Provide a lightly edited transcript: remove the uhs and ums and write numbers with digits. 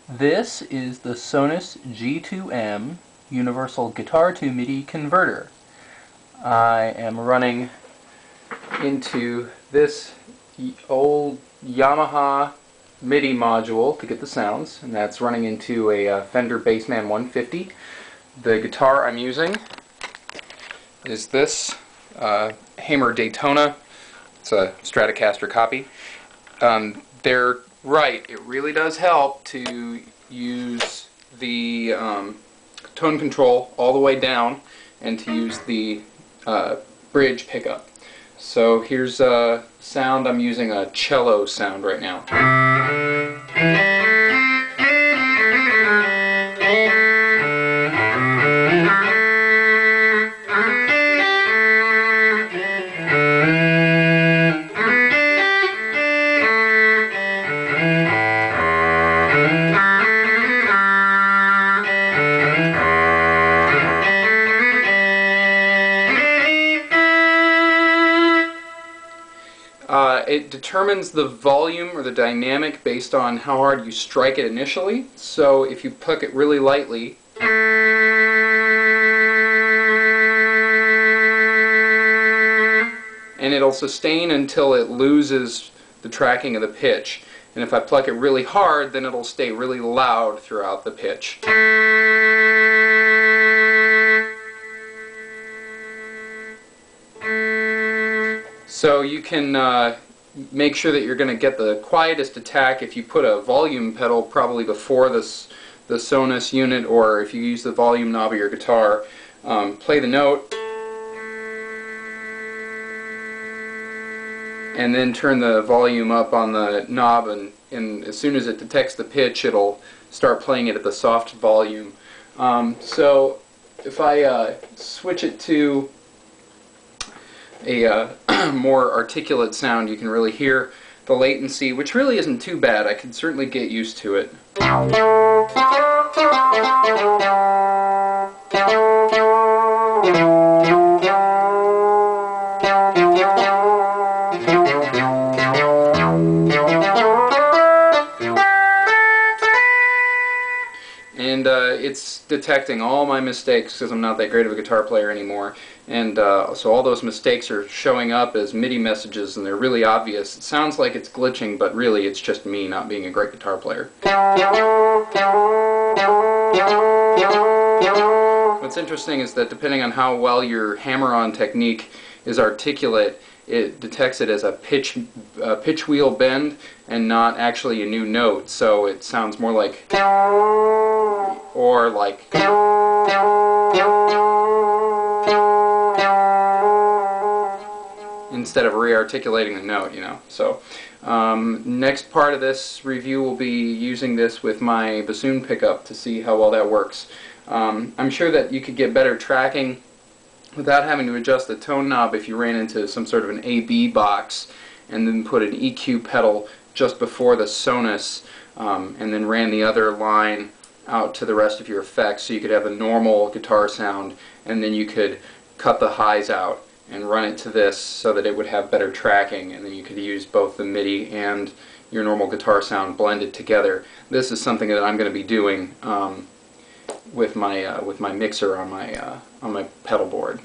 This is the Sonuus G2M Universal Guitar to MIDI converter. I am running into this old Yamaha MIDI module to get the sounds, and that's running into a Fender Bassman 150. The guitar I'm using is this Hamer Daytona. It's a Stratocaster copy. They're right, it really does help to use the tone control all the way down and to use the bridge pickup. So here's a sound. I'm using a cello sound right now. It determines the volume or the dynamic based on how hard you strike it initially. So if you pluck it really lightly, and it'll sustain until it loses the tracking of the pitch. And if I pluck it really hard, then it'll stay really loud throughout the pitch. So you can make sure that you're going to get the quietest attack if you put a volume pedal probably before the Sonuus unit, or if you use the volume knob of your guitar. Play the note and then turn the volume up on the knob, and as soon as it detects the pitch, it'll start playing it at the soft volume. So if I switch it to a more articulate sound, you can really hear the latency, which really isn't too bad. I can certainly get used to it. And it's detecting all my mistakes because I'm not that great of a guitar player anymore. And so all those mistakes are showing up as MIDI messages, and they're really obvious. It sounds like it's glitching, but really it's just me not being a great guitar player. What's interesting is that depending on how well your hammer-on technique is articulate, it detects it as a pitch wheel bend and not actually a new note. So it sounds more like, or like, instead of re-articulating the note, you know. So next part of this review will be using this with my bassoon pickup to see how well that works. I'm sure that you could get better tracking without having to adjust the tone knob if you ran into some sort of an A-B box and then put an EQ pedal just before the Sonuus, and then ran the other line out to the rest of your effects, so you could have a normal guitar sound, and then you could cut the highs out and run it to this so that it would have better tracking, and then you could use both the MIDI and your normal guitar sound blended together. This is something that I'm going to be doing with my mixer on my pedal board.